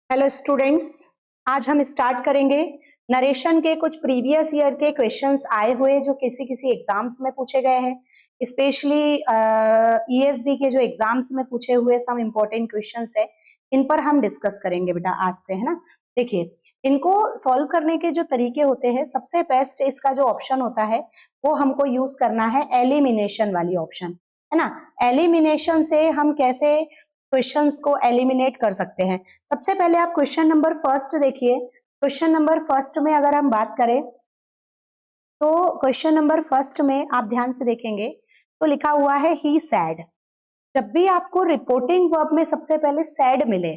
Hello students, आज हम start करेंगे नरेशन के कुछ प्रीवियस ईयर के क्वेश्चंस आए हुए जो किसी किसी एग्जाम्स में पूछे गए हैं। स्पेशली ईएसबी के जो एग्जाम्स में पूछे हुए सम इम्पोर्टेंट क्वेश्चंस है, इन पर हम डिस्कस करेंगे बेटा आज से, है ना। देखिए, इनको सॉल्व करने के जो तरीके होते हैं, सबसे बेस्ट इसका जो ऑप्शन होता है वो हमको यूज करना है एलिमिनेशन वाली ऑप्शन, है ना। एलिमिनेशन से हम कैसे क्वेश्चंस को एलिमिनेट कर सकते हैं। सबसे पहले आप क्वेश्चन नंबर फर्स्ट देखिए। क्वेश्चन नंबर फर्स्ट में अगर हम बात करें तो क्वेश्चन नंबर फर्स्ट में आप ध्यान से देखेंगे तो लिखा हुआ है ही सैड। जब भी आपको रिपोर्टिंग वर्ब में सबसे पहले सैड मिले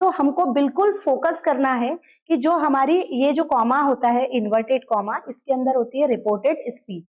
तो हमको बिल्कुल फोकस करना है कि जो हमारी ये जो कॉमा होता है, इन्वर्टेड कॉमा, इसके अंदर होती है रिपोर्टेड स्पीच।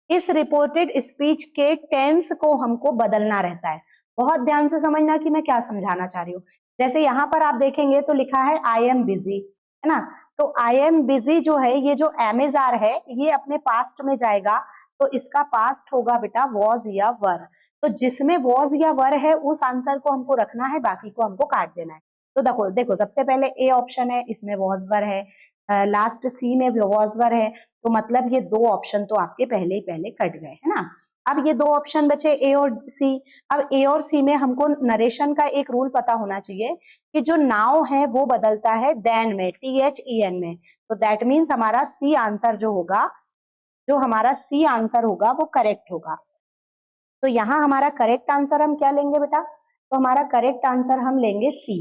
इस रिपोर्टेड स्पीच के टेंस को हमको बदलना रहता है। बहुत ध्यान से समझना कि मैं क्या समझाना चाह रही हूँ। जैसे यहाँ पर आप देखेंगे तो लिखा है आई एम बिजी, है ना। तो आई एम बिजी जो है, ये जो एमेजार है, ये अपने पास्ट में जाएगा तो इसका पास्ट होगा बेटा वॉज या वर। तो जिसमें वॉज या वर है उस आंसर को हमको रखना है, बाकी को हमको काट देना है। तो देखो देखो सबसे पहले ए ऑप्शन है, इसमें वॉज वर है। लास्ट सी में वॉज वर है, तो मतलब ये दो ऑप्शन तो आपके पहले ही पहले कट गए, है ना। अब ये दो ऑप्शन बचे ए और सी। अब ए और सी में हमको नरेशन का एक रूल पता होना चाहिए कि जो नाउ है वो बदलता है देन में, THEN में। तो दैट मीन्स हमारा सी आंसर जो होगा, जो हमारा सी आंसर होगा वो करेक्ट होगा। तो यहाँ हमारा करेक्ट आंसर हम क्या लेंगे बेटा? तो हमारा करेक्ट आंसर हम लेंगे सी।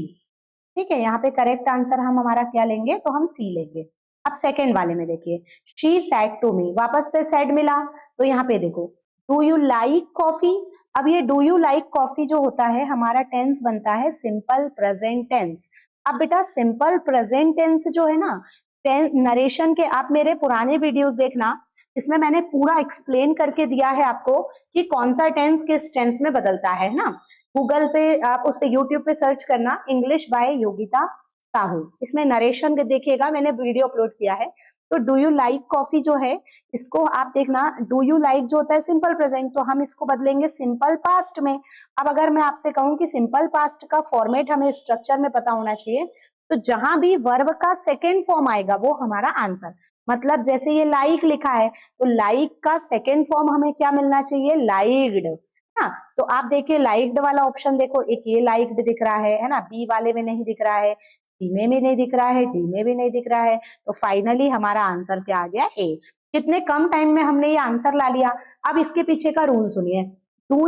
ठीक है, यहाँ पे करेक्ट आंसर हम हमारा क्या लेंगे? तो हम सी लेंगे। अब सेकंड वाले में देखिए, शी सैड टू मी, वापस से सैड मिला। तो यहाँ पे देखो, डू यू लाइक कॉफी। अब ये डू यू लाइक कॉफी जो होता है, हमारा टेंस बनता है सिंपल प्रेजेंट टेंस। अब बेटा सिंपल प्रेजेंट टेंस जो है ना, नरेशन के आप मेरे पुराने वीडियोस देखना, इसमें मैंने पूरा एक्सप्लेन करके दिया है आपको कि कौन सा टेंस किस टेंस में बदलता है ना। गूगल पे आप उस पे यूट्यूब पे सर्च करना इंग्लिश बाय योगिता साहू, इसमें नरेशन देखिएगा, मैंने वीडियो अपलोड किया है। तो डू यू लाइक कॉफी जो है, इसको आप देखना, डू यू लाइक जो होता है सिंपल प्रेजेंट, तो हम इसको बदलेंगे सिंपल पास्ट में। अब अगर मैं आपसे कहूं कि सिंपल पास्ट का फॉर्मेट हमें स्ट्रक्चर में पता होना चाहिए, तो जहां भी वर्ब का सेकेंड फॉर्म आएगा वो हमारा आंसर। मतलब जैसे ये लाइक लिखा है, तो लाइक का सेकेंड फॉर्म हमें क्या मिलना चाहिए? लाइक्ड। हाँ, तो आप देखिए लाइक्ड वाला ऑप्शन देखो, एक ये लाइक्ड दिख रहा है ना, बी वाले में नहीं दिख रहा है, सी में भी नहीं दिख रहा है, डी में भी नहीं दिख रहा है। तो फाइनली हमारा आंसर क्या आ गया? ए। कितने कम टाइम में हमने ये आंसर ला लिया। अब इसके पीछे का रूल सुनिए। Do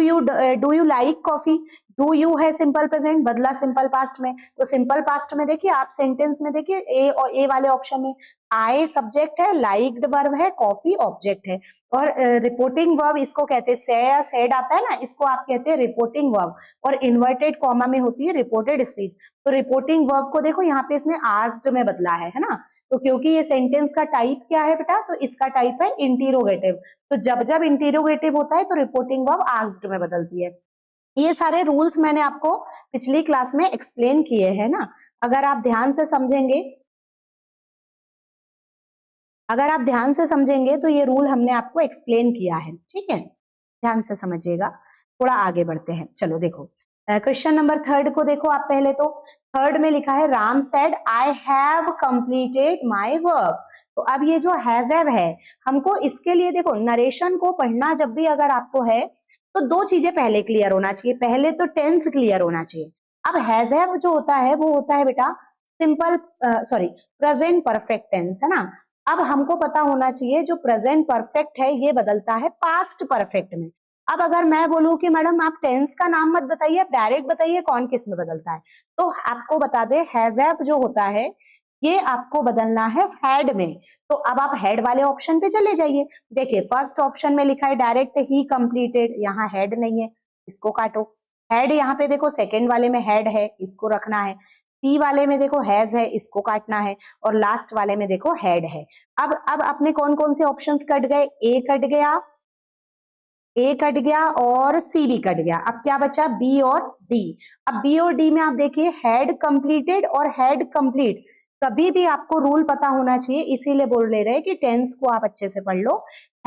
you like coffee, do you है सिंपल प्रेजेंट, बदला सिंपल पास्ट में। तो सिंपल पास्ट में देखिए आप सेंटेंस में देखिए, ए और ए वाले ऑप्शन में आई सब्जेक्ट है, लाइक्ड वर्ब है, कॉफी ऑब्जेक्ट है। और रिपोर्टिंग वर्ब इसको कहते हैं, से सेड आता है ना, इसको आप कहते हैं रिपोर्टिंग वर्ब। और इन्वर्टेड कॉमा में होती है रिपोर्टेड स्पीच। तो रिपोर्टिंग वर्ब को देखो यहाँ पे इसने आस्क्ड में बदला है ना। तो क्योंकि ये सेंटेंस का टाइप क्या है बेटा? तो इसका टाइप है इंटीरोगेटिव। तो जब जब इंटीरोगेटिव होता है तो रिपोर्टिंग वर्ब आस्क्ड में बदलती है। ये सारे रूल्स मैंने आपको पिछली क्लास में एक्सप्लेन किए हैं ना। अगर आप ध्यान से समझेंगे, अगर आप ध्यान से समझेंगे तो ये रूल हमने आपको एक्सप्लेन किया है। ठीक है, ध्यान से समझिएगा। थोड़ा आगे बढ़ते हैं, चलो देखो क्वेश्चन नंबर थर्ड को देखो आप पहले। तो थर्ड में लिखा है Ram said I have completed my work. तो अब ये जो हैव है, हमको इसके लिए देखो, नरेशन को पढ़ना जब भी अगर आपको है तो दो चीजें पहले क्लियर होना चाहिए। पहले तो टेंस क्लियर होना चाहिए। अब हैव जो होता है वो होता है बेटा simple, sorry, present perfect tense, है ना। अब हमको पता होना चाहिए जो प्रेजेंट परफेक्ट है ये बदलता है पास्ट परफेक्ट में। अब अगर मैं बोलूं कि मैडम आप टेंस का नाम मत बताइए, आप डायरेक्ट बताइए कौन किस में बदलता है, तो आपको बता दे हैव जो होता है ये आपको बदलना है हैड में। तो अब आप हैड वाले ऑप्शन पे चले जाइए। देखिए फर्स्ट ऑप्शन में लिखा है डायरेक्ट ही कंप्लीटेड, यहाँ हैड नहीं है, इसको काटो। हैड यहाँ पे देखो सेकेंड वाले में हैड है, इसको रखना है। सी वाले में देखो हैज है, इसको काटना है। और लास्ट वाले में देखो हैड है। अब अपने कौन कौन से ऑप्शंस कट गए? ए कट गया, ए कट गया और सी भी कट गया। अब क्या बचा? बी और डी। अब बी और डी में आप देखिए हैड कंप्लीटेड और हैड कंप्लीट। कभी भी आपको रूल पता होना चाहिए, इसीलिए बोल ले रहे हैं कि टेंस को आप अच्छे से पढ़ लो।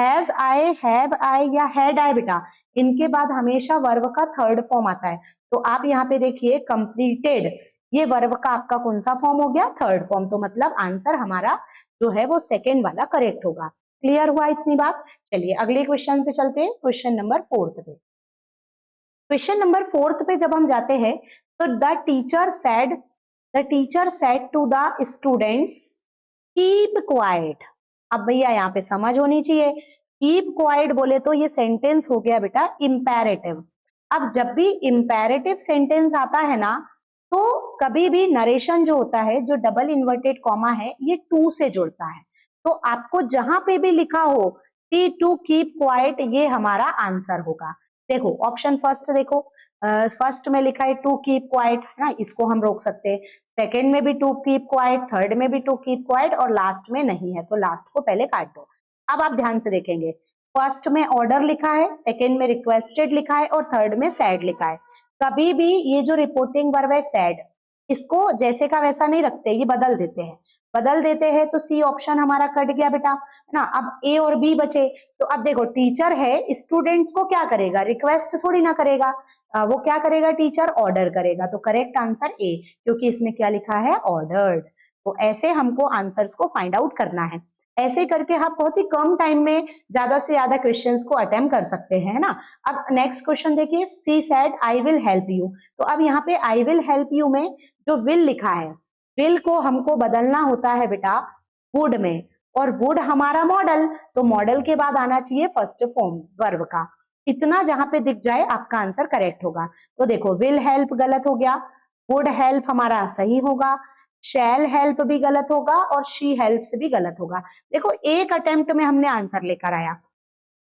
हैज आई, हैव आई या हैड आई बेटा, इनके बाद हमेशा वर्ब का थर्ड फॉर्म आता है। तो आप यहाँ पे देखिए कंप्लीटेड, ये वर्ब का आपका कौन सा फॉर्म हो गया? Third form. तो मतलब आंसर हमारा जो है वो सेकेंड वाला करेक्ट होगा। क्लियर हुआ इतनी बात? चलिए अगले क्वेश्चन पे चलते हैं, क्वेश्चन नंबर 4 पे। क्वेश्चन नंबर 4 पे जब हम जाते हैं तो the teacher said to the students keep quiet. अब भैया यहाँ पे समझ होनी चाहिए, कीप क्वाइट बोले तो ये सेंटेंस हो गया बेटा इंपेरेटिव। अब जब भी इंपेरेटिव सेंटेंस आता है ना, तो कभी भी नरेशन जो होता है, जो डबल इन्वर्टेड कॉमा है, ये टू से जुड़ता है। तो आपको जहां पे भी लिखा हो टी टू कीप क्वाइट, ये हमारा आंसर होगा। देखो ऑप्शन फर्स्ट देखो, फर्स्ट में लिखा है टू कीप क्वाइट, है ना, इसको हम रोक सकते हैं। सेकेंड में भी टू कीप क्वाइट, थर्ड में भी टू कीप क्वाइट, और लास्ट में नहीं है, तो लास्ट को पहले काट दो। अब आप ध्यान से देखेंगे, फर्स्ट में ऑर्डर लिखा है, सेकेंड में रिक्वेस्टेड लिखा है, और थर्ड में सैड लिखा है। कभी भी ये जो रिपोर्टिंग वर्ब है सैड, इसको जैसे का वैसा नहीं रखते, ये बदल देते हैं। बदल देते हैं तो सी ऑप्शन हमारा कट गया बेटा, है ना। अब ए और बी बचे। तो अब देखो टीचर है, स्टूडेंट को क्या करेगा? रिक्वेस्ट थोड़ी ना करेगा, वो क्या करेगा? टीचर ऑर्डर करेगा। तो करेक्ट आंसर ए, क्योंकि इसमें क्या लिखा है? ऑर्डर्ड। तो ऐसे हमको आंसर्स को फाइंड आउट करना है। ऐसे करके आप बहुत ही कम टाइम में ज्यादा से ज्यादा क्वेश्चंस को अटेम्प्ट कर सकते हैं, ना। अब नेक्स्ट क्वेश्चन देखिए, she said I will help you. तो अब यहाँ पे आई विल हेल्प यू में जो विल लिखा है, विल को हमको बदलना होता है बेटा वुड में, और वुड हमारा मॉडल, तो मॉडल के बाद आना चाहिए फर्स्ट फॉर्म वर्ब का। इतना जहां पे दिख जाए आपका आंसर करेक्ट होगा। तो देखो विल हेल्प गलत हो गया, वुड हेल्प हमारा सही होगा, शैल हेल्प भी गलत होगा, और शी हेल्प्स भी गलत होगा। देखो एक अटेम्प्ट में हमने आंसर लेकर आया।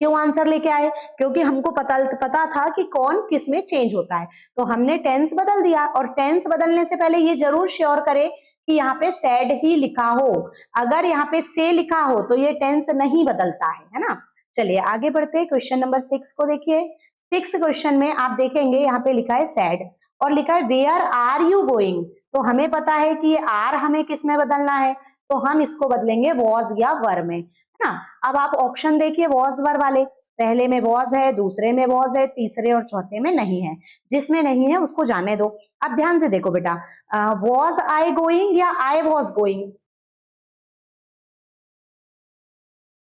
क्यों आंसर लेके आए? क्योंकि हमको पता था कि कौन किस में चेंज होता है, तो हमने टेंस बदल दिया। और टेंस बदलने से पहले ये जरूर श्योर करे कि यहाँ पे सैड ही लिखा हो। अगर यहाँ पे से लिखा हो तो ये टेंस नहीं बदलता है ना। चलिए आगे बढ़ते हैं, क्वेश्चन नंबर 6 को देखिए। 6 क्वेश्चन में आप देखेंगे यहाँ पे लिखा है सैड, और लिखा है वेयर आर यू गोइंग। तो हमें पता है कि ये आर हमें किस में बदलना है, तो हम इसको बदलेंगे वॉज या वर में, है ना। अब आप ऑप्शन देखिए वॉज वर वाले, पहले में वॉज है, दूसरे में वॉज है, तीसरे और चौथे में नहीं है। जिसमें नहीं है उसको जाने दो। अब ध्यान से देखो बेटा, वॉज आई गोइंग या I was going?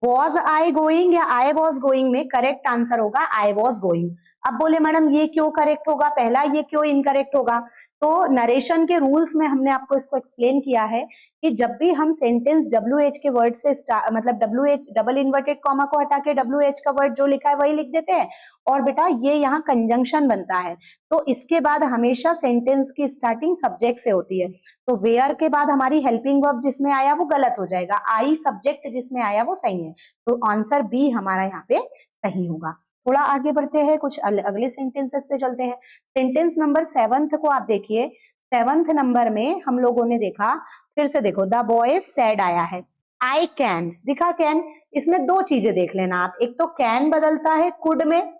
Was I going या आई वॉज गोइंग में करेक्ट आंसर होगा आई वॉज गोइंग। अब बोले मैडम ये क्यों करेक्ट होगा, पहला ये क्यों इनकरेक्ट होगा? तो नरेशन के रूल्स में हमने आपको इसको एक्सप्लेन किया है कि जब भी हम सेंटेंस WH के वर्ड से मतलब WH डबल इन्वर्टेड कॉमा को हटा के WH का वर्ड जो लिखा है वही लिख देते हैं, और बेटा ये यहाँ कंजंक्शन बनता है, तो इसके बाद हमेशा सेंटेंस की स्टार्टिंग सब्जेक्ट से होती है। तो वेयर के बाद हमारी हेल्पिंग वर्ब जिसमें आया वो गलत हो जाएगा, आई सब्जेक्ट जिसमें आया वो सही है। तो आंसर बी हमारा यहाँ पे सही होगा। थोड़ा आगे बढ़ते हैं, कुछ अगले सेंटेंसेस पे चलते हैं। सेंटेंस नंबर 7 को आप देखिए। 7 नंबर में हम लोगों ने देखा, फिर से देखो, द बॉय सेड आया है, आई कैन दिखा कैन। इसमें दो चीजें देख लेना आप, एक तो कैन बदलता है कुड में,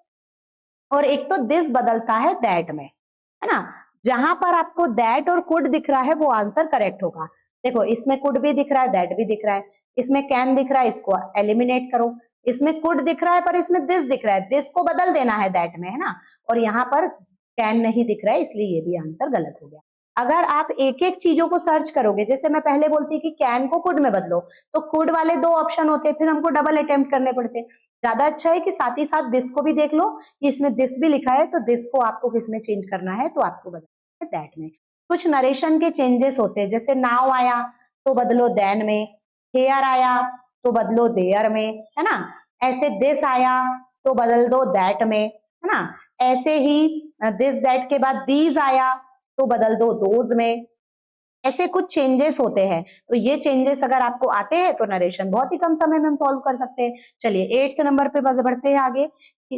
और एक तो दिस बदलता है दैट में, है ना। जहां पर आपको दैट और कुड दिख रहा है वो आंसर करेक्ट होगा। देखो इसमें कुड भी दिख रहा है, दैट भी दिख रहा है, इसमें कैन दिख रहा है, इसको एलिमिनेट करो। इसमें कुड दिख रहा है पर इसमें दिस दिख रहा है, दिस को बदल देना है दैट में, है ना। और यहाँ पर कैन नहीं दिख रहा है, इसलिए ये भी आंसर गलत हो गया। अगर आप एक एक चीजों को सर्च करोगे, जैसे मैं पहले बोलती कि कैन को कुड में बदलो, तो कुड वाले दो ऑप्शन होते, फिर हमको डबल अटेम्प्ट करने पड़ते। ज्यादा अच्छा है कि साथ ही साथ दिस को भी देख लो कि इसमें दिस भी लिखा है, तो दिस को आपको किस में चेंज करना है, तो आपको बदलना है दैट में। कुछ नरेशन के चेंजेस होते हैं, जैसे नाउ आया तो बदलो देन में, हेयर आया तो बदलो देयर में, है ना। ऐसे दिस आया तो बदल दो दैट में, है ना। ऐसे ही दिस दैट के बाद दीज आया तो बदल दो दोज में। ऐसे कुछ चेंजेस होते हैं, तो ये चेंजेस अगर आपको आते हैं तो नरेशन बहुत ही कम समय में हम सॉल्व कर सकते हैं। चलिए 8th नंबर पे बस बढ़ते हैं आगे।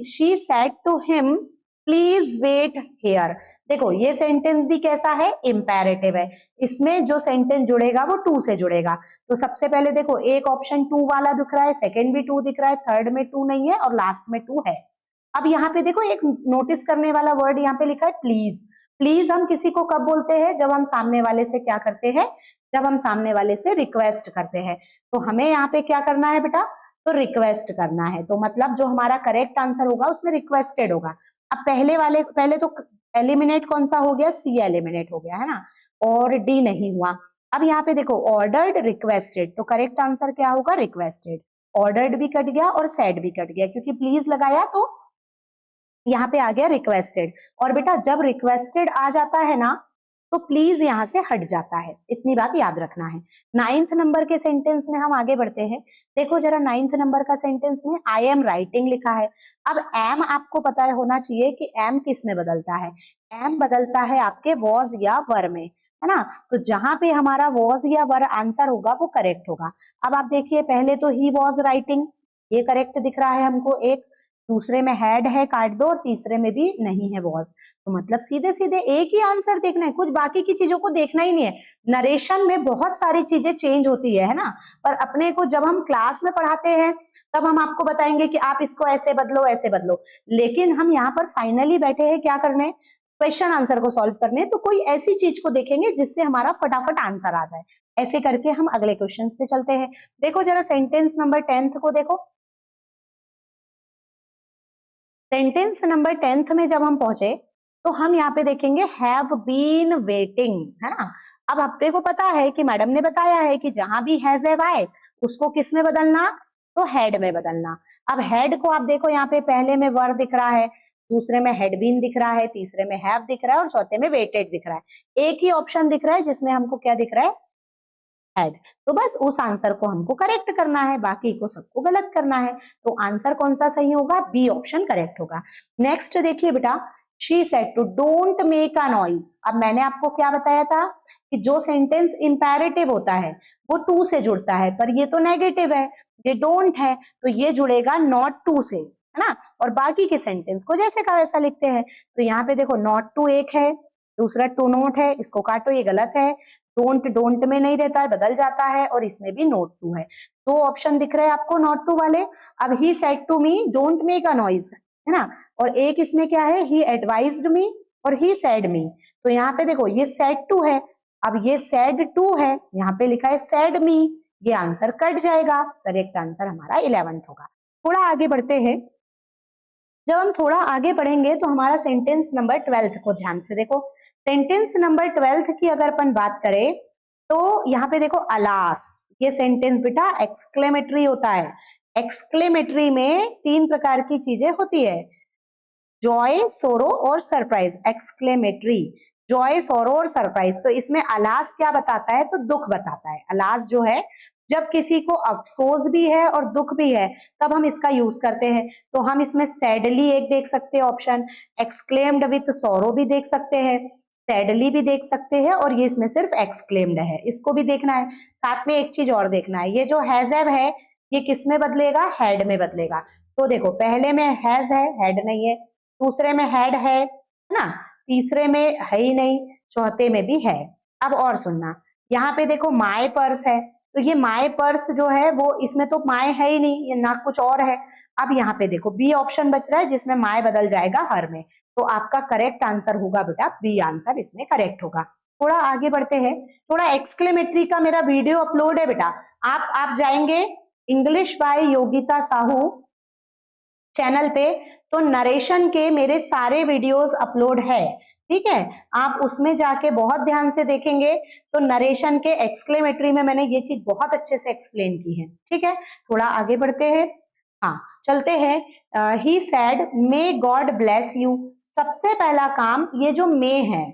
She said to him please wait here. देखो ये सेंटेंस भी कैसा है, इंपेरेटिव है। इसमें जो सेंटेंस जुड़ेगा वो टू से जुड़ेगा। तो सबसे पहले देखो एक ऑप्शन टू वाला दिख रहा है, सेकंड भी टू दिख रहा है, थर्ड में टू नहीं है, और लास्ट में टू है। अब यहाँ पे देखो एक नोटिस करने वाला वर्ड यहाँ पे लिखा है प्लीज। प्लीज हम किसी को कब बोलते हैं, जब हम सामने वाले से क्या करते हैं, जब हम सामने वाले से रिक्वेस्ट करते हैं। तो हमें यहाँ पे क्या करना है बेटा, तो रिक्वेस्ट करना है। तो मतलब जो हमारा करेक्ट आंसर होगा उसमें रिक्वेस्टेड होगा। अब पहले तो एलिमिनेट कौन सा हो गया, सी एलिमिनेट हो गया, है ना। और डी नहीं हुआ। अब यहाँ पे देखो ऑर्डर्ड रिक्वेस्टेड, तो करेक्ट आंसर क्या होगा? रिक्वेस्टेड। ऑर्डर्ड भी कट गया और सेड भी कट गया, क्योंकि प्लीज लगाया तो यहाँ पे आ गया रिक्वेस्टेड। और बेटा जब रिक्वेस्टेड आ जाता है ना तो प्लीज यहाँ से हट जाता है, इतनी बात याद रखना है। 9th नंबर के सेंटेंस में हम आगे बढ़ते हैं। देखो जरा 9th नंबर का सेंटेंस में आई एम राइटिंग लिखा है। अब एम आपको पता होना चाहिए कि एम किस में बदलता है। एम बदलता है आपके वॉज या वर में, है ना। तो जहां पे हमारा वॉज या वर आंसर होगा वो करेक्ट होगा। अब आप देखिए पहले तो ही वॉज राइटिंग, ये करेक्ट दिख रहा है हमको एक, दूसरे में हैड है काट दो और तीसरे में भी नहीं है वॉज। तो मतलब सीधे सीधे एक ही आंसर देखना है, कुछ बाकी की चीजों को देखना ही नहीं है। नरेशन में बहुत सारी चीजें चेंज होती है ना, पर अपने को जब हम क्लास में पढ़ाते हैं तब हम आपको बताएंगे कि आप इसको ऐसे बदलो ऐसे बदलो, लेकिन हम यहाँ पर फाइनली बैठे हैं क्या करने? क्वेश्चन आंसर को सॉल्व करने। तो कोई ऐसी चीज को देखेंगे जिससे हमारा फटाफट आंसर आ जाए। ऐसे करके हम अगले क्वेश्चन पे चलते हैं। देखो जरा सेंटेंस नंबर 10th को देखो। सेंटेंस नंबर 10th में जब हम पहुंचे तो हम यहाँ पे देखेंगे हैव बीन वेटिंग, है ना। अब अपने को पता है कि मैडम ने बताया है कि जहां भी हैज हैव आए उसको किस में बदलना? तो हेड में बदलना। अब हेड को आप देखो यहाँ पे पहले में वर दिख रहा है, दूसरे में हैड बीन दिख रहा है, तीसरे में हैव दिख रहा है और चौथे में वेटेड दिख रहा है। एक ही ऑप्शन दिख रहा है जिसमें हमको क्या दिख रहा है? हैड। तो बस उस आंसर को हमको करेक्ट करना है, बाकी को सबको गलत करना है। तो आंसर कौन सा सही होगा? बी ऑप्शन करेक्ट होगा। नेक्स्ट देखिए बेटा, she said to don't make a noise. अब मैंने आपको क्या बताया था कि जो सेंटेंस इंपेरेटिव होता है वो टू से जुड़ता है, पर ये तो नेगेटिव है, ये डोंट है, तो ये जुड़ेगा नॉट टू से, है ना। और बाकी के सेंटेंस को जैसे का वैसा लिखते हैं। तो यहाँ पे देखो नॉट टू एक है, दूसरा टू नॉट है, इसको काटो ये गलत है। डोंट डोंट में नहीं रहता है, बदल जाता है, और इसमें भी नोट टू है। दो ऑप्शन दिख रहे हैं आपको नॉट टू वाले। अब he said to me don't make a noise, है ना। और एक इसमें क्या है? ही एडवाइज्ड मी और ही सेड मी। तो यहाँ पे देखो ये सेड टू है, अब ये सेड टू है, यहाँ पे लिखा है सेड मी, ये आंसर कट जाएगा। करेक्ट आंसर हमारा 11th होगा। थोड़ा आगे बढ़ते हैं। जब हम थोड़ा आगे बढ़ेंगे तो हमारा सेंटेंस नंबर 12th को ध्यान से देखो। सेंटेंस नंबर 12th की अगर अपन बात करें तो यहाँ पे देखो अलास, ये सेंटेंस बेटा एक्सक्लेमेटरी होता है। एक्सक्लेमेटरी में 3 प्रकार की चीजें होती है, जॉय, सोरो और सरप्राइज। एक्सक्लेमेटरी जॉय, सोरो और सरप्राइज। तो इसमें अलास क्या बताता है? तो दुख बताता है। अलास जो है जब किसी को अफसोस भी है और दुख भी है तब हम इसका यूज करते हैं। तो हम इसमें सैडली एक देख सकते हैं ऑप्शन, एक्सक्लेम्ड विथ सोरो भी देख सकते हैं, सैडली भी देख सकते हैं, और ये इसमें सिर्फ एक्सक्लेम्ड है, इसको भी देखना है। साथ में एक चीज और देखना है, ये जो हैज हैव है ये किस में बदलेगा? हैड में बदलेगा। तो देखो पहले में हैज है, हैड नहीं है, दूसरे में हैड है ना, तीसरे में है ही नहीं, चौथे में भी है। अब और सुनना, यहाँ पे देखो माय पर्स है, तो ये माय पर्स जो है वो इसमें तो माय है ही नहीं, ये ना कुछ और है। अब यहाँ पे देखो बी ऑप्शन बच रहा है जिसमें माय बदल जाएगा हर में। तो आपका करेक्ट आंसर होगा बेटा बी आंसर इसमें करेक्ट होगा। थोड़ा आगे बढ़ते हैं। थोड़ा एक्सक्लेमेटरी का मेरा वीडियो अपलोड है बेटा, आप जाएंगे English by Yogita Sahu channel पे, तो नरेशन के मेरे सारे वीडियोस अपलोड है, ठीक है। आप उसमें जाके बहुत ध्यान से देखेंगे तो नरेशन के एक्सक्लेमेटरी में मैंने ये चीज बहुत अच्छे से एक्सप्लेन की है, ठीक है। थोड़ा आगे बढ़ते हैं, हाँ चलते हैं। He said may God bless you. सबसे पहला काम ये जो मे है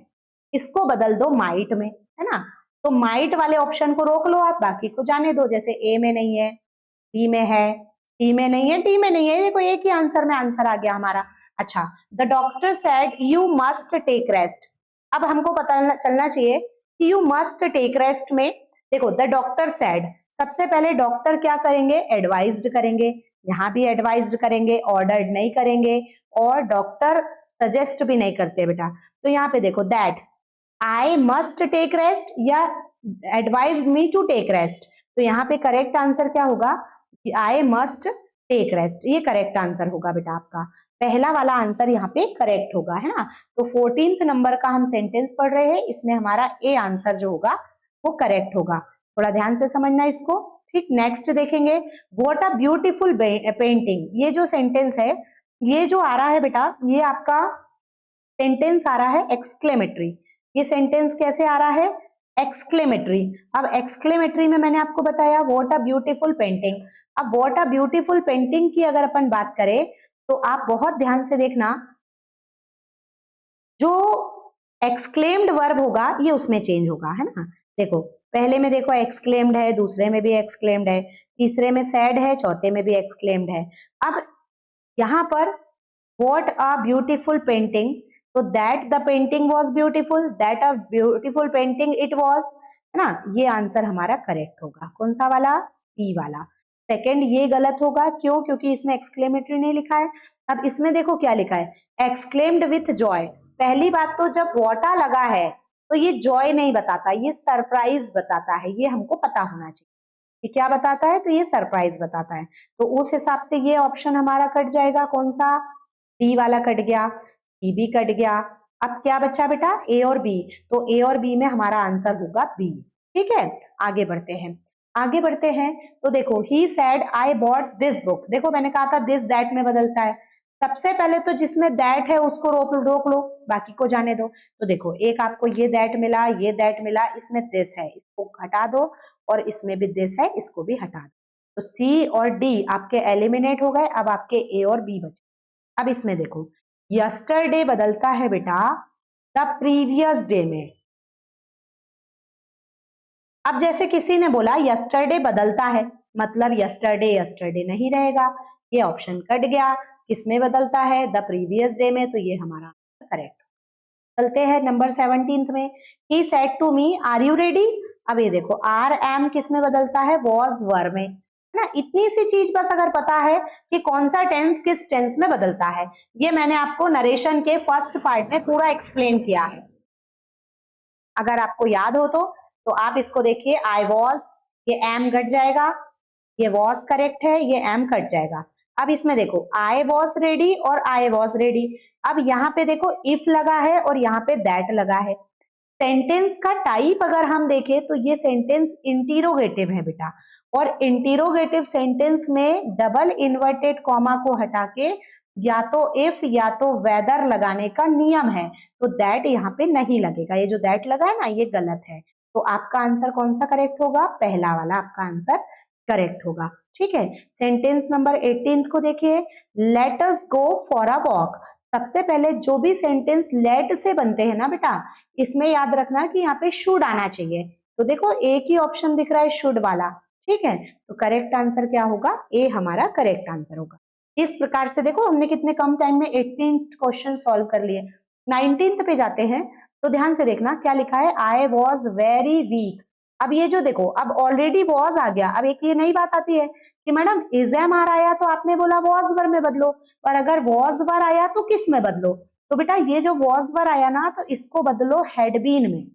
इसको बदल दो माइट में, है ना। तो माइट वाले ऑप्शन को रोक लो आप, बाकी को जाने दो। जैसे ए में नहीं है, बी में है, सी में नहीं है, डी में नहीं है, देखो एक ही आंसर में आंसर आ गया हमारा। अच्छा, the doctor said you must take rest. अब हमको पता चलना चाहिए कि यू मस्ट टेक रेस्ट में देखो द डॉक्टर सेड, सबसे पहले डॉक्टर क्या करेंगे? एडवाइज्ड करेंगे, यहाँ भी एडवाइज्ड करेंगे, ऑर्डर्ड नहीं करेंगे, और डॉक्टर सजेस्ट भी नहीं करते बेटा। तो यहाँ पे देखो that I must take rest या advise me to take rest. तो यहाँ पे करेक्ट आंसर क्या होगा? आई मस्ट टेक रेस्ट, ये करेक्ट आंसर होगा बेटा आपका। पहला वाला आंसर यहाँ पे करेक्ट होगा, है ना। तो 14th नंबर का हम सेंटेंस पढ़ रहे हैं, इसमें हमारा ए आंसर जो होगा वो करेक्ट होगा। थोड़ा ध्यान से समझना इसको, ठीक। नेक्स्ट देखेंगे, व्हाट अ ब्यूटीफुल पेंटिंग। ये जो सेंटेंस है, ये जो आ रहा है बेटा, ये आपका सेंटेंस आ रहा है एक्सक्लेमेटरी। ये सेंटेंस कैसे आ रहा है? एक्सक्लेमेटरी। अब एक्सक्लेमेटरी में मैंने आपको बताया व्हाट अ ब्यूटीफुल पेंटिंग। अब व्हाट अ ब्यूटीफुल पेंटिंग की अगर अपन बात करें तो आप बहुत ध्यान से देखना, जो एक्सक्लेम्ड वर्ब होगा ये उसमें चेंज होगा, है ना। देखो पहले में देखो एक्सक्लेम्ड है, दूसरे में भी एक्सक्लेम्ड है, तीसरे में सैड है, चौथे में भी एक्सक्लेम्ड है। अब यहाँ पर व्हाट अ ब्यूटीफुल पेंटिंग, तो that the painting was beautiful, that a beautiful painting it was, है ना। ये आंसर हमारा करेक्ट होगा। कौन सा वाला? बी वाला। सेकंड ये गलत होगा, क्यों? क्योंकि इसमें एक्सक्लेमेटरी नहीं लिखा है। अब इसमें देखो क्या लिखा है, एक्सक्लेम्ड विथ जॉय। पहली बात तो जब वॉटा लगा है तो ये जॉय नहीं बताता, ये सरप्राइज बताता है, ये हमको पता होना चाहिए। ये क्या बताता है? तो ये सरप्राइज बताता है। तो उस हिसाब से ये ऑप्शन हमारा कट जाएगा। कौन सा? डी वाला कट गया, सी भी कट गया। अब क्या बचा बेटा? ए और बी। तो ए और बी में हमारा आंसर होगा बी। ठीक है, आगे बढ़ते हैं। आगे बढ़ते हैं तो देखो ही said I bought this book. देखो मैंने कहा था दिस दैट में बदलता है। सबसे पहले तो जिसमें दैट है उसको रोक लो, बाकी को जाने दो। तो देखो एक आपको ये दैट मिला, ये दैट मिला, इसमें दिस है, इसको हटा दो, और इसमें भी दिस है, इसको भी हटा दो। तो सी और डी आपके एलिमिनेट हो गए। अब आपके ए और बी बचे। अब इसमें देखो यस्टरडे बदलता है बेटा द प्रीवियस डे में। अब जैसे किसी ने बोला यस्टरडे बदलता है, मतलब यस्टरडे यस्टरडे नहीं रहेगा, ये ऑप्शन कट गया। किसमें बदलता है? द प्रीवियस डे में। तो ये हमारा करेक्ट। चलते हैं नंबर 17 में। He said to me are you ready. अब ये देखो आर एम किस में बदलता है? वॉज वर में, है ना। इतनी सी चीज बस अगर पता है कि कौन सा टेंस किस टेंस में बदलता है, ये मैंने आपको नरेशन के फर्स्ट पार्ट में पूरा एक्सप्लेन किया है। अगर आपको याद हो तो आप इसको देखिए। आई वॉज, ये एम कट जाएगा, ये वॉज करेक्ट है, ये एम कट जाएगा। अब इसमें देखो आई वॉज रेडी और आई वॉज रेडी। अब यहाँ पे देखो इफ लगा है और यहाँ पे दैट लगा है। सेंटेंस का टाइप अगर हम देखें तो ये सेंटेंस इंटीरोगेटिव है बेटा, और इंटीरोगेटिव सेंटेंस में डबल इन्वर्टेड कॉमा को हटा के या तो इफ या तो वेदर लगाने का नियम है। तो दैट यहाँ पे नहीं लगेगा, ये जो दैट लगा है ना ये गलत है। तो आपका आंसर कौन सा करेक्ट होगा? पहला वाला आपका आंसर करेक्ट होगा। ठीक है, सेंटेंस नंबर 18 को देखिए। Let us go for a walk. सबसे पहले जो भी सेंटेंस लेट से बनते हैं ना बेटा, इसमें याद रखना कि यहाँ पे शुड आना चाहिए। तो देखो एक ही ऑप्शन दिख रहा है शुड वाला। ठीक है, तो करेक्ट आंसर क्या होगा? ए हमारा करेक्ट आंसर होगा। इस प्रकार से देखो हमने कितने कम टाइम में 18 क्वेश्चन सॉल्व कर लिए। 19 पे जाते हैं तो ध्यान से देखना क्या लिखा है। I was very weak. अब ये जो देखो अब ऑलरेडी वॉज आ गया। अब एक ये नई बात आती है कि मैडम इज एम आर आया तो आपने बोला वॉज वर में बदलो, और अगर वॉज वर आया तो किस में बदलो? तो बेटा ये जो वॉज वर आया ना तो इसको बदलो हैड बीन में,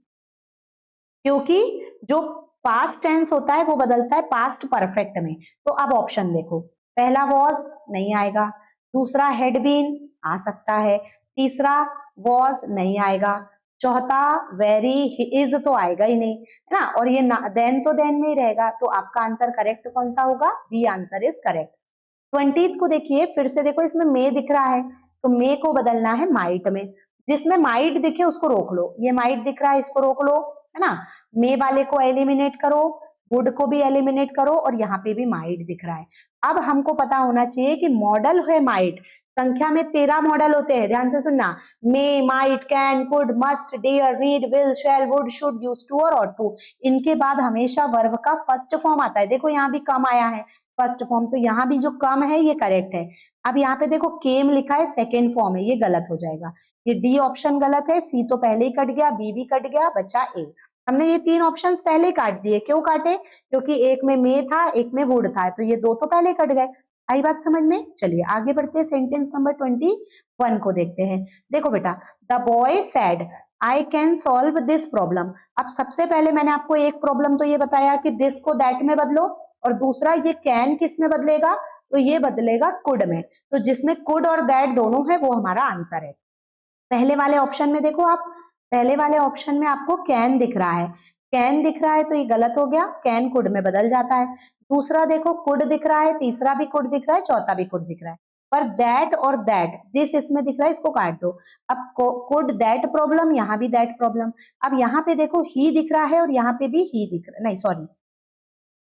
क्योंकि जो पास्ट टेंस होता है वो बदलता है पास्ट परफेक्ट में। तो अब ऑप्शन देखो, पहला वॉज नहीं आएगा, दूसरा हैड बीन आ सकता है, तीसरा वॉज नहीं आएगा, चौथा वेरी इज तो आएगा ही नहीं, है ना, और ये देन तो देन में ही रहेगा। तो आपका आंसर करेक्ट कौन सा होगा? B answer is correct. 20 को देखिए, फिर से देखो इसमें मे दिख रहा है तो मे को बदलना है माइट में। जिसमें माइट दिखे उसको रोक लो, ये माइट दिख रहा है इसको रोक लो, है ना। मे वाले को एलिमिनेट करो, वुड को भी एलिमिनेट करो, और यहाँ पे भी माइट दिख रहा है। अब हमको पता होना चाहिए कि मॉडल है माइट, संख्या में 13 मॉडल होते हैं। ध्यान से सुनना, may, might, can, could, must, dare, need, will, shall, would, should, use to और ऑट टू। इनके बाद हमेशा वर्ब का फर्स्ट फॉर्म आता है। देखो यहाँ भी कम आया है फर्स्ट फॉर्म, तो यहाँ भी जो कम है ये करेक्ट है। अब यहाँ पे देखो केम लिखा है सेकेंड फॉर्म है, ये गलत हो जाएगा। ये डी ऑप्शन गलत है, सी तो पहले ही कट गया, बी भी कट गया, बचा ए। हमने ये तीन ऑप्शंस पहले ही काट दिए। क्यों काटे? क्योंकि एक में मे था, एक में वुड था, तो ये दो तो पहले कट गए। आई बात समझ में? चलिए आगे बढ़ते हैं, सेंटेंस नंबर 21 को देखते हैं। देखो बेटा, the boy said I can solve this problem. अब सबसे पहले मैंने आपको एक प्रॉब्लम तो ये बताया कि दिस को दैट में बदलो, और दूसरा ये कैन किस में बदलेगा? तो ये बदलेगा कुड में। तो जिसमें कुड और दैट दोनों है वो हमारा आंसर है। पहले वाले ऑप्शन में देखो आप, पहले वाले ऑप्शन में आपको कैन दिख रहा है, कैन दिख रहा है तो ये गलत हो गया, कैन कुड में बदल जाता है। दूसरा देखो कुड दिख रहा है, तीसरा भी कुड दिख रहा है, चौथा भी कुड दिख रहा है। पर दैट और दैट दिस इसमें दिख रहा है, इसको काट दो। अब कुड दैट प्रॉब्लम, यहाँ भी दैट प्रॉब्लम। अब यहाँ पे देखो ही दिख रहा है और यहाँ पे भी ही दिख रहा है, नहीं सॉरी,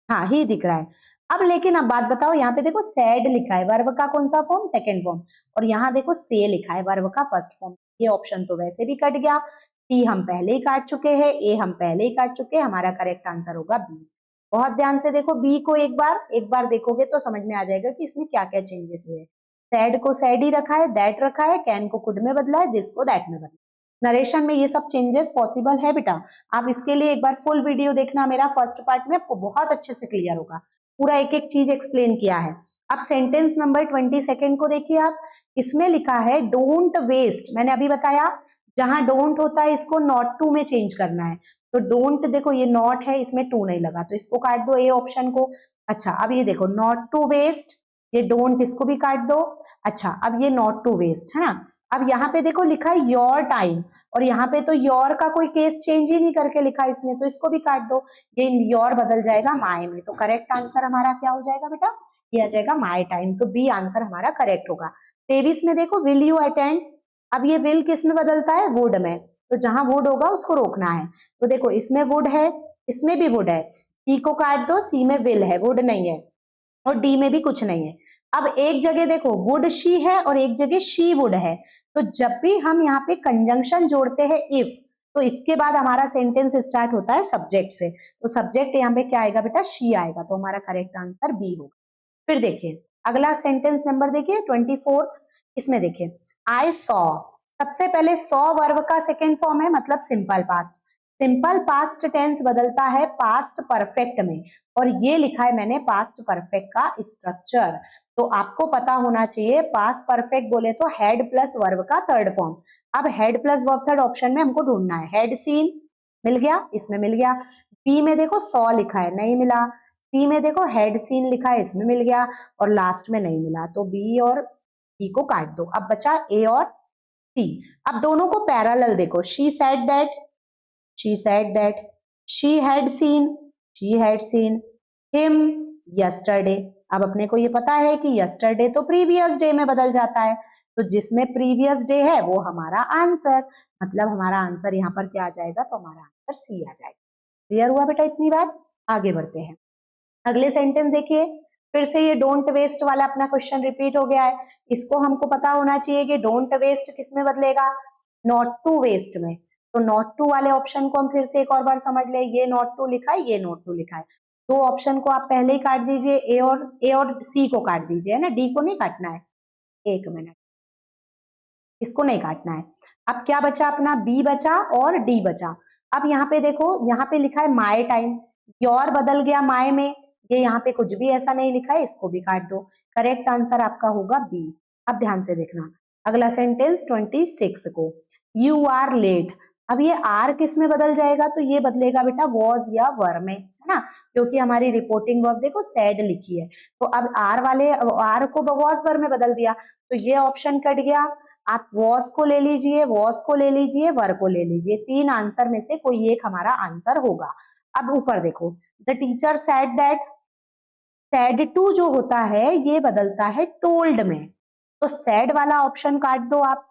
हाँ ही दिख रहा है। अब लेकिन अब बात बताओ, यहाँ पे देखो सैड लिखा है, वर्ब का कौन सा फॉर्म, सेकेंड फॉर्म, और यहाँ देखो से लिखा है, वर्ब का फर्स्ट फॉर्म। ये ऑप्शन तो वैसे भी कट गया। सी हम पहले ही काट चुके हैं, ए हम पहले ही काट चुके हैं, हमारा करेक्ट आंसर होगा बी। बहुत ध्यान से देखो बी को, एक बार देखोगे तो समझ में आ जाएगा कि इसमें क्या क्या चेंजेस हुए। सैड को सैड ही रखा है, दैट रखा है, कैन को कुड में बदला है, दिस को दैट में बदला। नरेशन में ये सब चेंजेस पॉसिबल है बेटा। आप इसके लिए एक बार फुल वीडियो देखना मेरा, फर्स्ट पार्ट में आपको बहुत अच्छे से क्लियर होगा, पूरा एक एक चीज एक्सप्लेन किया है। अब सेंटेंस नंबर 22 को देखिए आप, इसमें लिखा है डोंट वेस्ट। मैंने अभी बताया जहां डोंट होता है इसको नॉट टू में चेंज करना है, तो डोंट देखो ये नॉट है, इसमें टू नहीं लगा, तो इसको काट दो ए ऑप्शन को। अच्छा अब ये देखो नॉट टू वेस्ट, ये डोंट इसको भी काट दो। अच्छा अब ये नॉट टू वेस्ट है ना। अब यहाँ पे देखो लिखा है योर टाइम, और यहाँ पे तो योर का कोई केस चेंज ही नहीं करके लिखा है इसने, तो इसको भी काट दो। ये योर बदल जाएगा माय में, तो करेक्ट आंसर हमारा क्या हो जाएगा बेटा, ये आ जाएगा माय टाइम, तो बी आंसर हमारा करेक्ट होगा। 23 में देखो विल यू अटेंड, अब ये विल किस में बदलता है, वुड में, तो जहां वुड होगा उसको रोकना है। तो देखो इसमें वुड है, इसमें भी वुड है, सी को काट दो, सी में विल है, वुड नहीं है, और डी में भी कुछ नहीं है। अब एक जगह देखो वुड शी है और एक जगह शी वुड है, तो जब भी हम यहाँ पे कंजंक्शन जोड़ते हैं इफ, तो इसके बाद हमारा सेंटेंस स्टार्ट होता है सब्जेक्ट से, तो सब्जेक्ट यहाँ पे क्या आएगा बेटा, शी आएगा, तो हमारा करेक्ट आंसर बी होगा। फिर देखिए अगला सेंटेंस नंबर देखिए 24, इसमें देखिए आई सॉ, सबसे पहले सॉ वर्ब का सेकेंड फॉर्म है, मतलब simple past. Simple past tense बदलता है पास्ट परफेक्ट में, और ये लिखा है मैंने पास्ट परफेक्ट का स्ट्रक्चर, तो आपको पता होना चाहिए पास्ट परफेक्ट बोले तो हेड प्लस वर्ब का थर्ड फॉर्म। अब head plus verb third option में हमको ढूंढना है, हेड सीन मिल गया, इसमें मिल गया। बी में देखो सॉ लिखा है, नहीं मिला। सी में देखो हेड सीन लिखा है, इसमें मिल गया, और लास्ट में नहीं मिला, तो बी और सी को काट दो। अब बचा ए और सी। अब दोनों को पैरेलल देखो, she said that, she said that, she had seen, she had seen him yesterday. अब अपने को ये पता है कि यस्टरडे तो प्रीवियस डे में बदल जाता है, तो जिसमें प्रीवियस डे है वो हमारा आंसर, मतलब हमारा आंसर यहाँ पर क्या आ जाएगा, तो हमारा आंसर सी आ जाएगा। क्लियर हुआ बेटा इतनी बात, आगे बढ़ते हैं। अगले सेंटेंस देखिए, फिर से ये डोंट वेस्ट वाला अपना क्वेश्चन रिपीट हो गया है। इसको हमको पता होना चाहिए कि डोंट वेस्ट किस में बदलेगा, नॉट टू वेस्ट में, तो नॉट टू वाले ऑप्शन को हम फिर से एक और बार समझ ले, ये नॉट टू लिखा है, ये नॉट टू लिखा है, दो ऑप्शन को आप पहले ही काट दीजिए, ए और सी को काट दीजिए, है ना, डी को नहीं काटना है, एक मिनट, इसको नहीं काटना है। अब क्या बचा अपना, बी बचा और डी बचा। अब यहाँ पे देखो, यहाँ पे लिखा है माय टाइम, योर बदल गया माय में, ये यहाँ पे कुछ भी ऐसा नहीं लिखा है, इसको भी काट दो। करेक्ट आंसर आपका होगा बी। अब ध्यान से देखना अगला सेंटेंस 26 को, यू आर लेट। अब ये आर किस में बदल जाएगा, तो ये बदलेगा बेटा वॉज या वर में, है ना, क्योंकि हमारी रिपोर्टिंग वर्ब देखो सैड लिखी है, तो अब आर वाले आर को वॉज वर में बदल दिया, तो ये ऑप्शन कट गया। आप वॉस को ले लीजिए, वॉस को ले लीजिए, वर को ले लीजिए, तीन आंसर में से कोई एक हमारा आंसर होगा। अब ऊपर देखो, the teacher said that, said to जो होता है ये बदलता है टोल्ड में, तो सेड वाला ऑप्शन काट दो आप,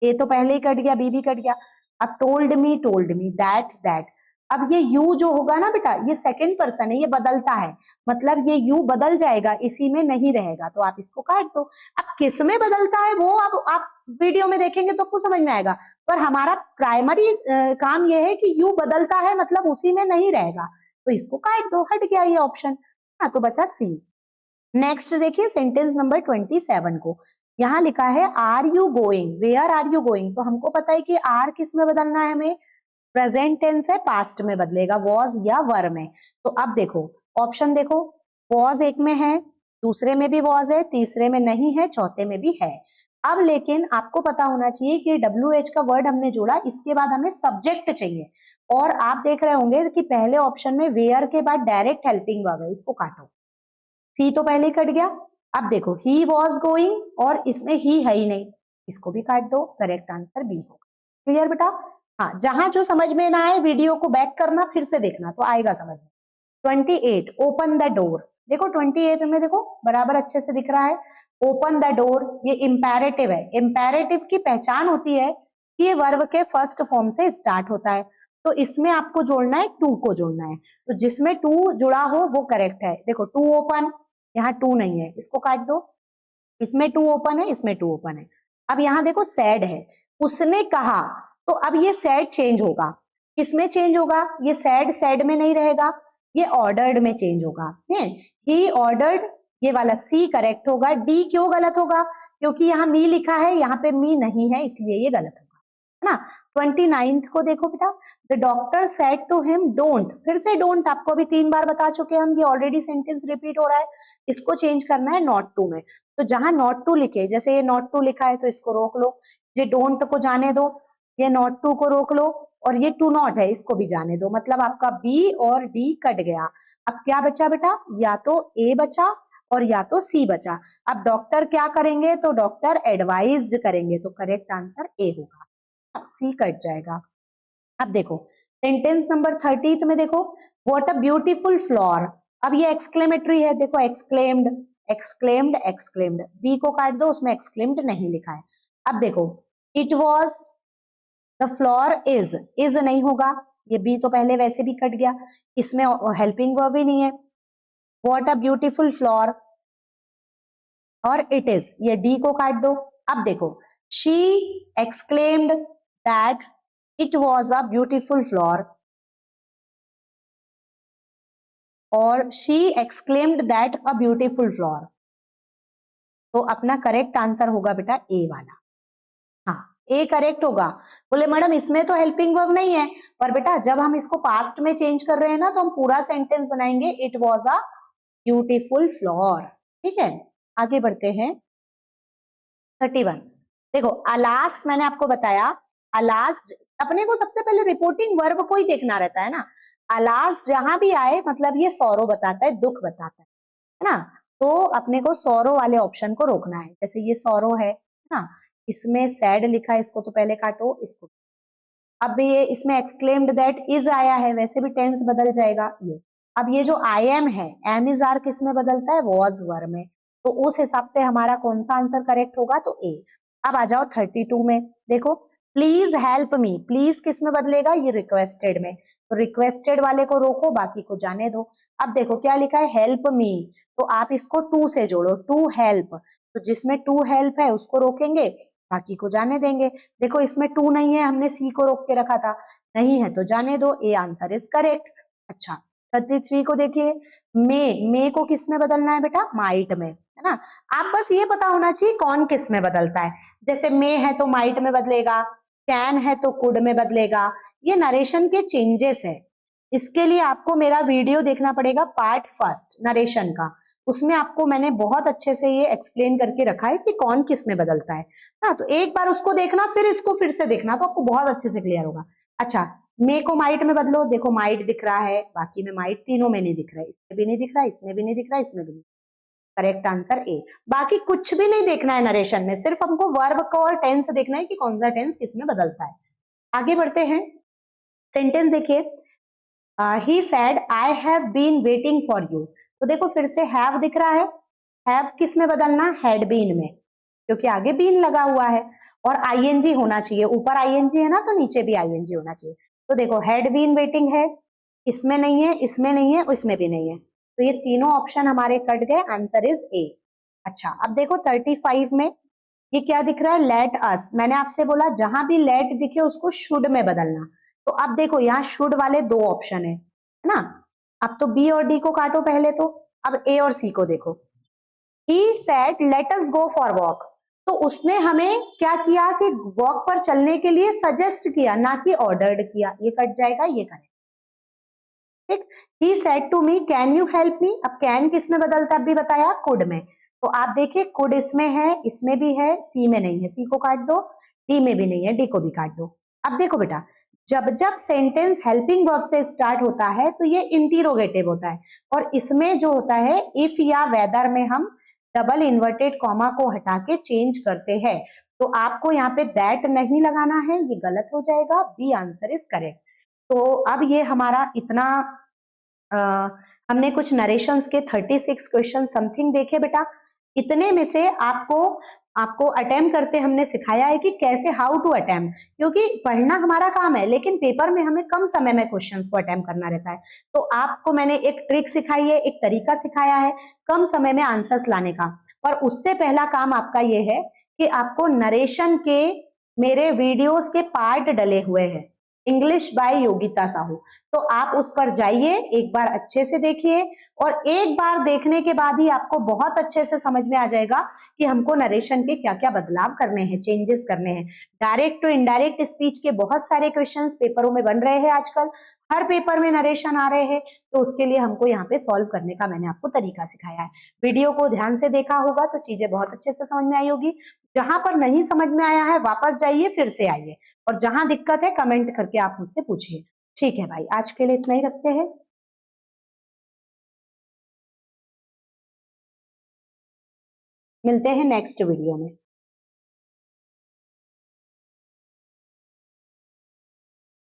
ए तो पहले ही कट गया, बी भी कट गया। अब टोल्ड मी दैट दैट, अब ये यू जो होगा ना बेटा, ये सेकंड पर्सन है, ये बदलता है, मतलब ये यू बदल जाएगा, इसी में नहीं रहेगा, तो आप इसको काट दो। अब किस में बदलता है वो अब आप वीडियो में देखेंगे तो आपको समझ में आएगा, पर हमारा प्राइमरी काम ये है कि यू बदलता है, मतलब उसी में नहीं रहेगा, तो इसको काट दो, हट गया ये ऑप्शन। हाँ तो बचा सी। नेक्स्ट देखिए सेंटेंस नंबर 27 को, यहाँ लिखा है are you going, where are you going, तो हमको पता है कि आर किस में बदलना है हमें, प्रेजेंट टेंस है, पास्ट में बदलेगा, वॉज या वर में। तो अब देखो ऑप्शन देखो, वॉज एक में है, दूसरे में भी वॉज है, तीसरे में नहीं है, चौथे में भी है। अब लेकिन आपको पता होना चाहिए कि WH का वर्ड हमने जोड़ा, इसके बाद हमें सब्जेक्ट चाहिए, और आप देख रहे होंगे कि पहले ऑप्शन में वेयर के बाद डायरेक्ट हेल्पिंग वर्ब है, इसको काटो, सी तो पहले ही कट गया। अब देखो ही वॉज गोइंग और इसमें ही है ही नहीं, इसको भी काट दो, करेक्ट आंसर बी होगा। क्लियर बेटा, हाँ जहां जो समझ में ना आए वीडियो को बैक करना, फिर से देखना तो आएगा समझ में। 28 ओपन द डोर, देखो 28 में देखो बराबर अच्छे से दिख रहा है, ओपन द डोर, ये इम्पेरेटिव है। इम्पेरेटिव की पहचान होती है कि ये वर्ब के फर्स्ट फॉर्म से स्टार्ट होता है, तो इसमें आपको जोड़ना है टू को जोड़ना है, तो जिसमें टू जुड़ा हो वो करेक्ट है। देखो टू ओपन, यहाँ टू नहीं है, इसको काट दो, इसमें टू ओपन है, इसमें टू ओपन है। अब यहाँ देखो सैड है, उसने कहा, तो अब ये सैड चेंज होगा, किसमें चेंज होगा, ये सैड सैड में नहीं रहेगा, ये ऑर्डर्ड में चेंज होगा। ही ऑर्डर्ड, ये वाला सी करेक्ट होगा। डी क्यों गलत होगा, क्योंकि यहाँ मी लिखा है, यहाँ पे मी नहीं है, इसलिए ये गलत होगा, है ना। 29 को देखो बेटा, the doctor said to him don't, फिर से डोंट आपको अभी 3 बार बता चुके हैं हम, ये ऑलरेडी सेंटेंस रिपीट हो रहा है, इसको चेंज करना है नॉट टू में। तो जहां नॉट टू लिखे, जैसे ये नॉट टू लिखा है तो इसको रोक लो, ये डोंट को जाने दो, ये नॉट टू को रोक लो, और ये टू नॉट है इसको भी जाने दो, मतलब आपका बी और डी कट गया। अब क्या बचा बेटा, या तो ए बचा और या तो सी बचा। अब डॉक्टर क्या करेंगे, तो डॉक्टर एडवाइज्ड करेंगे, तो करेक्ट आंसर ए होगा, सी कट जाएगा। अब देखो सेंटेंस नंबर 30 में देखो, व्हाट अ ब्यूटीफुल फ्लोर, अब ये एक्सक्लेमेटरी है, देखो एक्सक्लेम्ड एक्सक्लेम्ड एक्सक्लेम्ड, बी को काट दो, उसमें एक्सक्लेम्ड नहीं लिखा है। अब देखो it was the floor is नहीं होगा, ये बी तो पहले वैसे भी कट गया, इसमें हेल्पिंग वर्ब ही नहीं है। व्हाट अ ब्यूटीफुल फ्लोर और इट इज, ये डी को काट दो। अब देखो she exclaimed that it was a beautiful flower, और she exclaimed that a beautiful flower, तो अपना करेक्ट आंसर होगा बेटा ए वाला। हाँ ए करेक्ट होगा। बोले मैडम इसमें तो हेल्पिंग वर्ब नहीं है, पर बेटा जब हम इसको पास्ट में चेंज कर रहे हैं ना, तो हम पूरा सेंटेंस बनाएंगे, it was a beautiful floor. ठीक है, आगे बढ़ते हैं। 31 देखो, अलास मैंने आपको बताया, अलास अपने को सबसे पहले रिपोर्टिंग वर्ब को ही देखना रहता है ना। अलास जहां भी आए मतलब ये सौरो बताता है, दुख बताता है ना, तो अपने को सौरो वाले ऑप्शन को रोकना है। जैसे ये सौरो है ना, इसमें सैड लिखा है, इसको तो पहले काटो, इसको। अब ये इसमें एक्सक्लेम्ड दैट इज आया है, वैसे भी टेंस बदल जाएगा ये। अब ये जो आई एम है, एम इज आर किस में बदलता है, वॉज वर्ब में, तो उस हिसाब से हमारा कौन सा आंसर करेक्ट होगा, तो ए। अब आ जाओ 32 में, देखो please help me, please kiss में बदलेगा, ये रिक्वेस्टेड में, तो रिक्वेस्टेड वाले को रोको, बाकी को जाने दो। अब देखो क्या लिखा है, हेल्प मी, तो आप इसको टू से जोड़ो, टू हेल्प, तो जिसमें टू हेल्प है उसको रोकेंगे, बाकी को जाने देंगे। देखो इसमें टू नहीं है, हमने सी को रोक के रखा था, नहीं है तो जाने दो, ए आंसर इज करेक्ट। अच्छा 33 को देखिए, मे को किस में बदलना है बेटा, माइट में, है ना। आप बस ये पता होना चाहिए कौन किस में बदलता है, जैसे मे है तो माइट में बदलेगा, कैन है तो कुड में बदलेगा, ये नरेशन के चेंजेस है। इसके लिए आपको मेरा वीडियो देखना पड़ेगा, पार्ट फर्स्ट नरेशन का, उसमें आपको मैंने बहुत अच्छे से ये एक्सप्लेन करके रखा है कि कौन किस में बदलता है ना, तो एक बार उसको देखना, फिर इसको फिर से देखना, तो आपको बहुत अच्छे से क्लियर होगा। अच्छा मे को माइट में बदलो, देखो माइट दिख रहा है, बाकी में माइट तीनों में नहीं दिख रहा है, इसमें भी नहीं दिख रहा है, इसमें भी नहीं दिख रहा है, इसमें भी नहीं, करेक्ट आंसर ए। बाकी कुछ भी नहीं देखना है नरेशन में, सिर्फ हमको वर्ब को और टेंस देखना है कि कौन सा टेंस किस में बदलता है। आगे बढ़ते हैं, सेंटेंस देखिए, he said I have been waiting for you, तो देखो फिर से हैव दिख रहा है, हैव किस में बदलना, हैड बीन में, क्योंकि आगे बीन लगा हुआ है, और आईएनजी होना चाहिए, ऊपर आईएनजी है ना तो नीचे भी आईएनजी होना चाहिए। तो देखो हैड बीन वेटिंग है, इसमें नहीं है, इसमें नहीं है, इसमें भी नहीं है, तो ये तीनों ऑप्शन हमारे कट गए, आंसर इज ए। अच्छा अब देखो 35 में, ये क्या दिख रहा है, लेट अस, मैंने आपसे बोला जहां भी लेट दिखे उसको शुड में बदलना, तो अब देखो यहाँ शुड वाले दो ऑप्शन है ना। अब तो बी और डी को काटो पहले, तो अब ए और सी को देखो। He said let us go for walk, तो उसने हमें क्या किया कि वॉक पर चलने के लिए सजेस्ट किया, ना कि ऑर्डर्ड किया, ये कट जाएगा, ये करें। ठीक, he said to me can you help me, अब कैन किस में बदलता है, अभी बताया कुड में, तो आप देखिए कुड इसमें है, इसमें भी है, सी में नहीं है, सी को काट दो, डी में भी नहीं है, डी को भी काट दो। अब देखो बेटा, जब जब सेंटेंस हेल्पिंग वर्ब से स्टार्ट होता है तो ये इंटीरोगेटिव होता है, और इसमें जो होता है इफ या वेदर में हम डबल इन्वर्टेड कॉमा को हटा के चेंज करते हैं, तो आपको यहाँ पे दैट नहीं लगाना है, ये गलत हो जाएगा, बी आंसर इज करेक्ट। तो अब ये हमारा इतना हमने कुछ नरेशंस के 36 क्वेश्चन समथिंग देखे बेटा। इतने में से आपको आपको अटेम्प्ट करते हमने सिखाया है कि कैसे, हाउ टू अटेम्प्ट, क्योंकि पढ़ना हमारा काम है लेकिन पेपर में हमें कम समय में क्वेश्चंस को अटेम्प्ट करना रहता है। तो आपको मैंने एक ट्रिक सिखाई है, एक तरीका सिखाया है कम समय में आंसर्स लाने का। और उससे पहला काम आपका ये है कि आपको नरेशन के मेरे वीडियोस के पार्ट डले हुए हैं, इंग्लिश बाय योगिता साहू, तो आप उस पर जाइए, एक बार अच्छे से देखिए और एक बार देखने के बाद ही आपको बहुत अच्छे से समझ में आ जाएगा कि हमको नरेशन के क्या क्या बदलाव करने हैं, चेंजेस करने हैं। डायरेक्ट टू इनडायरेक्ट स्पीच के बहुत सारे क्वेश्चंस पेपरों में बन रहे हैं आजकल, हर पेपर में नरेशन आ रहे हैं, तो उसके लिए हमको यहाँ पे सॉल्व करने का मैंने आपको तरीका सिखाया है। वीडियो को ध्यान से देखा होगा तो चीजें बहुत अच्छे से समझ में आई होगी। जहां पर नहीं समझ में आया है वापस जाइए, फिर से आइए, और जहां दिक्कत है कमेंट करके आप मुझसे पूछिए। ठीक है भाई, आज के लिए इतना ही रखते हैं। मिलते हैं नेक्स्ट वीडियो में।